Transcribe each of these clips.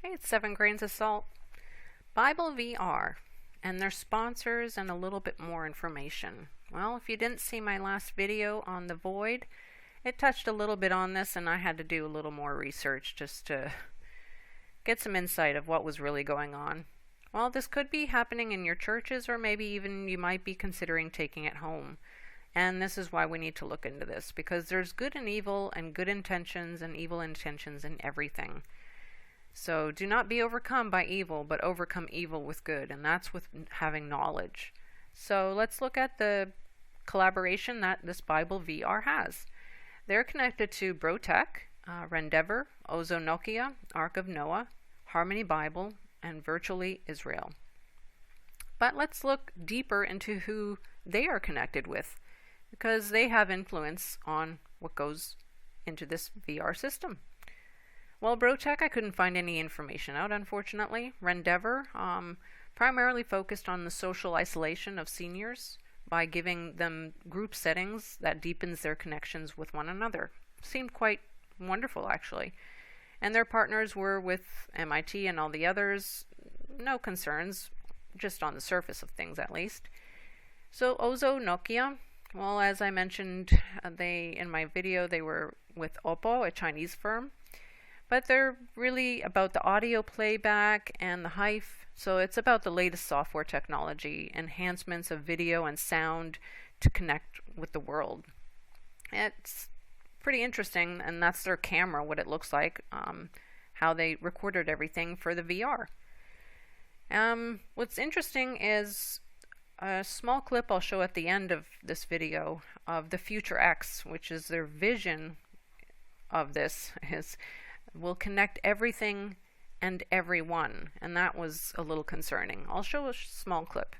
Hey, it's 7 Grains of Salt, Bible VR, and their sponsors and a little bit more information. Well, if you didn't see my last video on the void, it touched a little bit on this, and I had to do a little more research just to get some insight of what was really going on. Well, this could be happening in your churches, or maybe even you might be considering taking it home. And this is why we need to look into this, because there's good and evil, and good intentions and evil intentions in everything. So do not be overcome by evil, but overcome evil with good, and that's with having knowledge. So let's look at the collaboration that this Bible VR has. They're connected to Brotech, Rendeavor, NOKIA, Ark of Noah, Harmony Bible, and Virtually Israel. But let's look deeper into who they are connected with, because they have influence on what goes into this VR system. Well, Brotech, I couldn't find any information out, unfortunately. Rendeavor primarily focused on the social isolation of seniors by giving them group settings that deepens their connections with one another. Seemed quite wonderful, actually. And their partners were with MIT and all the others. No concerns, just on the surface of things at least. So NOKIA, well, as I mentioned in my video, they were with Oppo, a Chinese firm. But they're really about the audio playback and the HIF, so it's about the latest software technology, enhancements of video and sound to connect with the world. It's pretty interesting, and that's their camera, what it looks like, how they recorded everything for the VR. What's interesting is a small clip I'll show at the end of this video of the Future X, which is their vision of this will connect everything and everyone, and that was a little concerning. I'll show a small clip.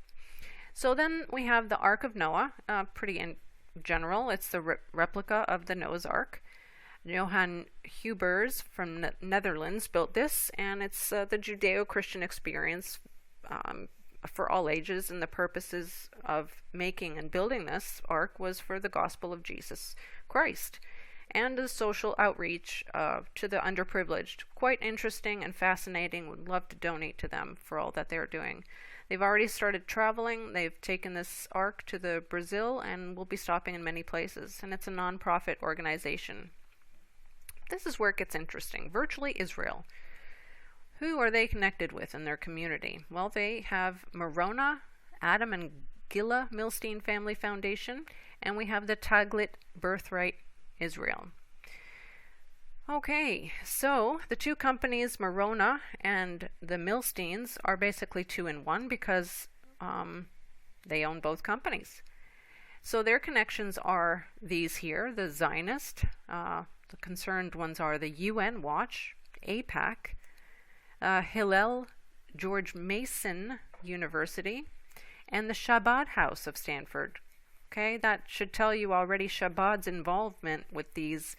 So then we have the Ark of Noah, pretty in general. It's the replica of the Noah's Ark. Johan Hubers from Netherlands built this, and it's the Judeo-Christian experience for all ages, and the purposes of making and building this ark was for the gospel of Jesus Christ and the social outreach to the underprivileged. Quite interesting and fascinating. Would love to donate to them for all that they're doing. They've already started traveling. They've taken this ark to the Brazil and will be stopping in many places. And it's a non-profit organization. This is where it gets interesting. Virtually Israel. Who are they connected with in their community? Well, they have Morona, Adam and Gila Milstein Family Foundation, and we have the Taglit Birthright Israel. Okay, so the two companies, Morona and the Milsteins, are basically two in one because they own both companies. So their connections are these here: the Zionist, the concerned ones are the UN Watch, AIPAC, Hillel George Mason University, and the Chabad House of Stanford. Okay, that should tell you already Chabad's involvement with these.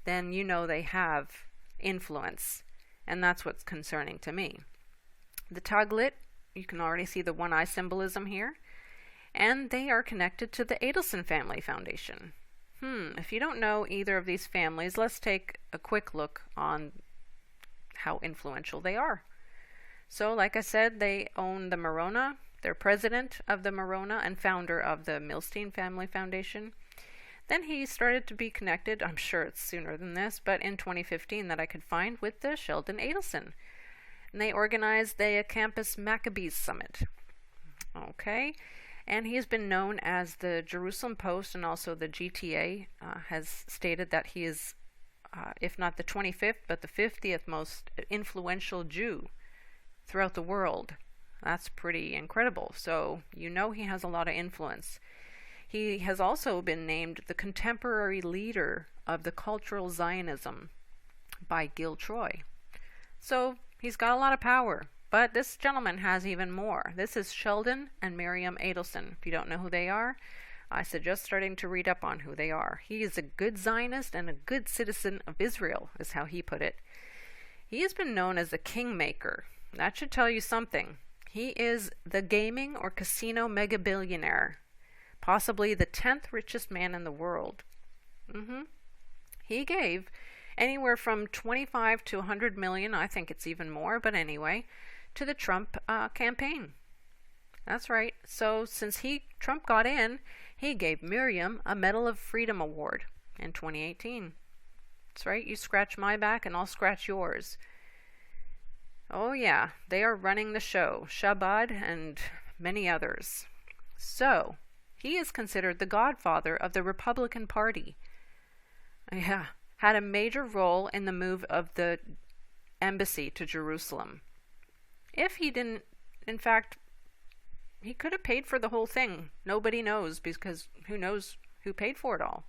Then you know they have influence, and that's what's concerning to me. The Taglit, you can already see the one eye symbolism here, and they are connected to the ADELSON Family Foundation. If you don't know either of these families, let's take a quick look on how influential they are. So like I said, they own the Morona. They're president of the Morona and founder of the Milstein Family Foundation. Then he started to be connected, I'm sure it's sooner than this, but in 2015 that I could find, with the Sheldon Adelson. And they organized the Campus Maccabees Summit. Okay, and he's been known as the Jerusalem Post, and also the GTA has stated that he is, if not the 25th, but the 50th most influential Jew throughout the world. That's pretty incredible. So you know he has a lot of influence. He has also been named the contemporary leader of the cultural Zionism by Gil Troy. So he's got a lot of power. But this gentleman has even more. This is Sheldon and MIRIAM Adelson. If you don't know who they are, I suggest starting to read up on who they are. He is a good Zionist and a good citizen of Israel, is how he put it. He has been known as the kingmaker. That should tell you something. He is the gaming or casino mega billionaire, possibly the 10th richest man in the world. He gave anywhere from 25 to 100 million, I think it's even more, but anyway, to the Trump campaign. That's right. So since Trump got in, he gave MIRIAM a Medal of Freedom Award in 2018. That's right. You scratch my back and I'll scratch yours. Oh yeah, they are running the show. Shabbat and many others. So, he is considered the godfather of the Republican Party. Yeah, had a major role in the move of the embassy to Jerusalem. If he didn't, in fact, he could have paid for the whole thing. Nobody knows, because who knows who paid for it all.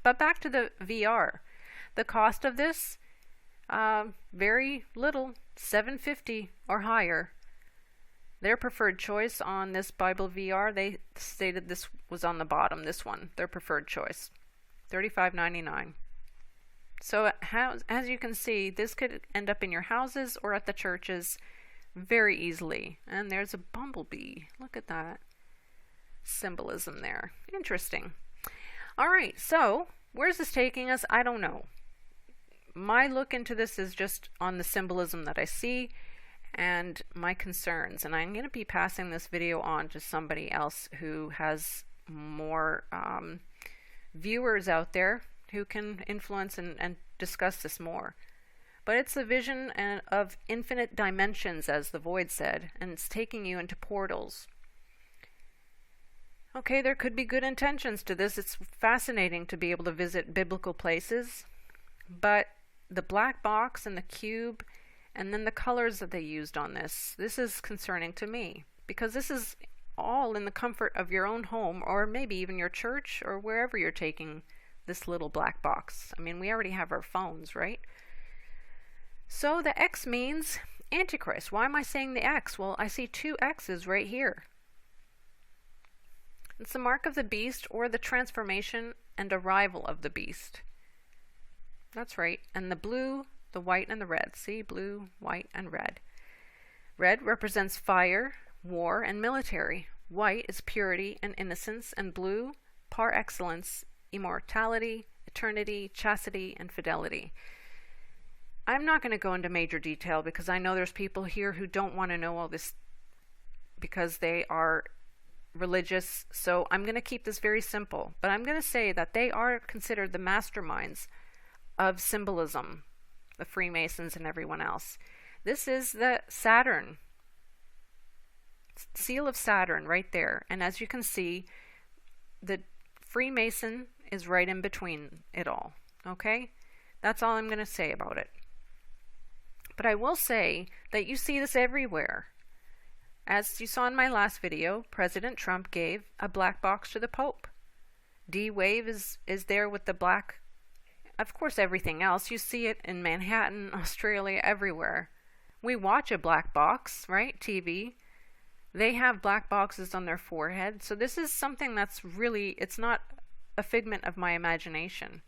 But back to the VR. The cost of this, very little, $750 or higher. Their preferred choice on this Bible VR, they stated this was on the bottom, this one, their preferred choice, $35.99. So as you can see, this could end up in your houses or at the churches very easily. And there's a bumblebee. Look at that symbolism there. Interesting. All right, so where's this taking us? I don't know. My look into this is just on the symbolism that I see and my concerns, and I'm going to be passing this video on to somebody else who has more viewers out there who can influence and discuss this more. But it's a vision of infinite dimensions, as the Void said, and it's taking you into portals. Okay, there could be good intentions to this. It's fascinating to be able to visit biblical places, but the black box and the cube and then the colors that they used on this is concerning to me, because this is all in the comfort of your own home, or maybe even your church, or wherever you're taking this little black box. I mean, we already have our phones, right? So the X means Antichrist. Why am I saying the X? Well, I see two X's right here. It's the mark of the beast, or the transformation and arrival of the beast. That's right. And the blue, the white, and the red. See, blue, white, and red. Red represents fire, war, and military. White is purity and innocence, and blue, par excellence, immortality, eternity, chastity, and fidelity. I'm not going to go into major detail because I know there's people here who don't want to know all this because they are religious, so I'm going to keep this very simple. But I'm going to say that they are considered the masterminds of symbolism, the Freemasons and everyone else. This is the Saturn, seal of Saturn right there. And as you can see, the Freemason is right in between it all. Okay? That's all I'm going to say about it. But I will say that you see this everywhere. As you saw in my last video, President Trump gave a black box to the Pope. D-Wave is there with the black. Of course, everything else. You see it in Manhattan, Australia, everywhere. We watch a black box, right? TV. They have black boxes on their forehead. So this is something that's really, it's not a figment of my imagination.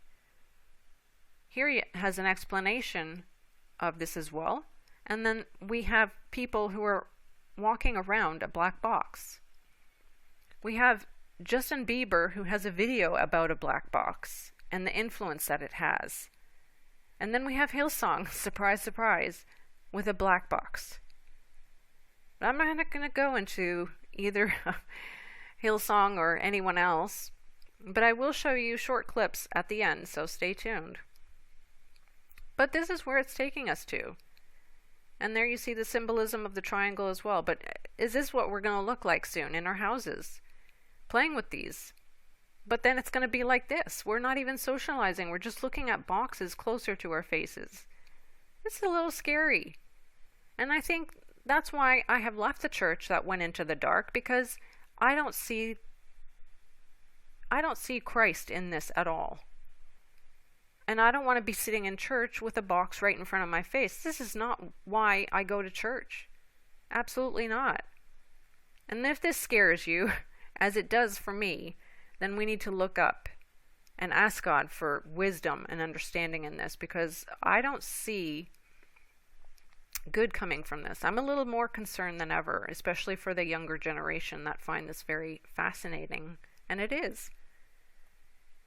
Here he has an explanation of this as well. And then we have people who are walking around a black box. We have Justin Bieber, who has a video about a black box and the influence that it has. And then we have Hillsong, surprise, surprise, with a black box. But I'm not going to go into either Hillsong or anyone else, but I will show you short clips at the end, so stay tuned. But this is where it's taking us to. And there you see the symbolism of the triangle as well. But is this what we're going to look like soon in our houses? Playing with these. But then it's going to be like this. We're not even socializing. We're just looking at boxes closer to our faces. It's a little scary. And I think that's why I have left the church that went into the dark, because I don't see Christ in this at all. And I don't want to be sitting in church with a box right in front of my face. This is not why I go to church. Absolutely not. And if this scares you, as it does for me, then we need to look up and ask God for wisdom and understanding in this, because I don't see good coming from this. I'm a little more concerned than ever, especially for the younger generation that find this very fascinating. And it is.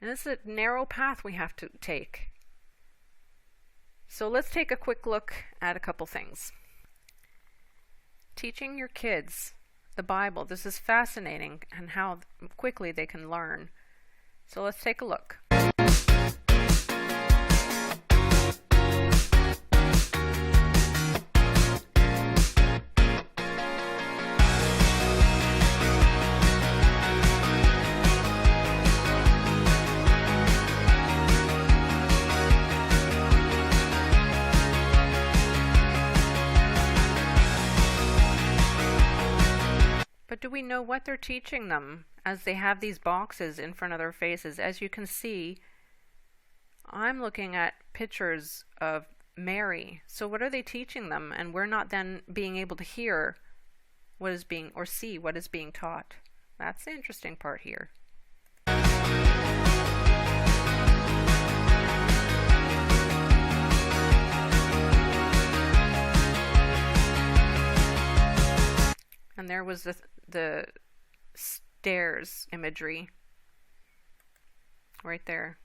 And it's a narrow path we have to take. So let's take a quick look at a couple things. Teaching your kids the Bible. This is fascinating, and how quickly they can learn. So let's take a look. But do we know what they're teaching them as they have these boxes in front of their faces? As you can see, I'm looking at pictures of Mary. So what are they teaching them? And we're not then being able to hear what is being, or see what is being taught. That's the interesting part here. And there was the stairs imagery right there.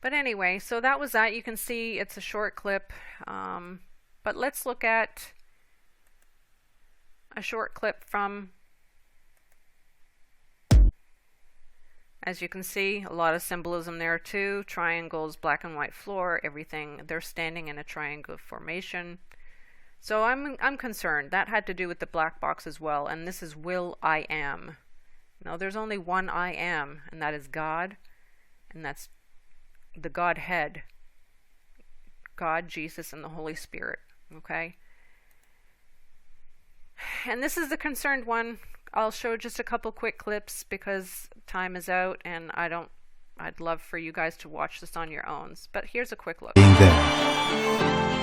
But anyway, so that was that. You can see it's a short clip, but let's look at a short clip from, as you can see, a lot of symbolism there too. Triangles, black and white floor, everything. They're standing in a triangle formation. So I'm concerned. That had to do with the black box as well. And this is Will.i.am. Now there's only one I am, and that is God. And that's the Godhead. God, Jesus, and the Holy Spirit. Okay? And this is the concerned one. I'll show just a couple quick clips because time is out, and I'd love for you guys to watch this on your own. But here's a quick look.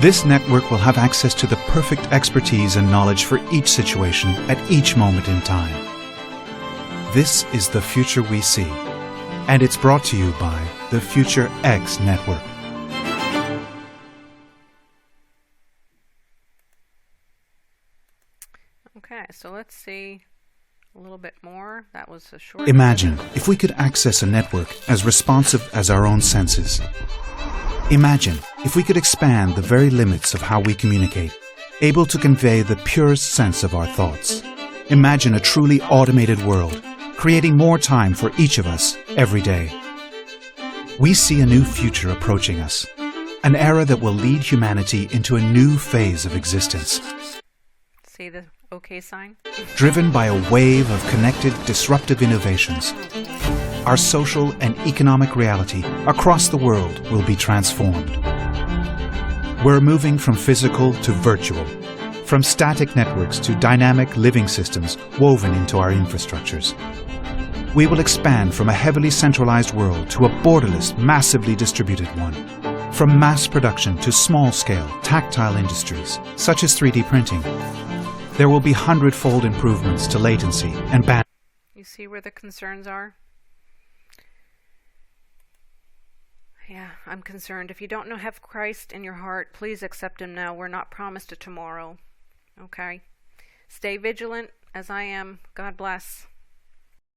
This network will have access to the perfect expertise and knowledge for each situation at each moment in time. This is the future we see, and it's brought to you by the Future X Network. Okay, so let's see a little bit more. That was a short. Imagine if we could access a network as responsive as our own senses. Imagine if we could expand the very limits of how we communicate, able to convey the purest sense of our thoughts. Imagine a truly automated world, creating more time for each of us every day. We see a new future approaching us, an era that will lead humanity into a new phase of existence. See the OK sign? Driven by a wave of connected, disruptive innovations, our social and economic reality across the world will be transformed. We're moving from physical to virtual, from static networks to dynamic living systems woven into our infrastructures. We will expand from a heavily centralized world to a borderless, massively distributed one. From mass production to small-scale, tactile industries, such as 3D printing. There will be hundredfold improvements to latency and bandwidth. You see where the concerns are? Yeah, I'm concerned. If you don't have Christ in your heart, please accept Him now. We're not promised a tomorrow. Okay? Stay vigilant as I am. God bless.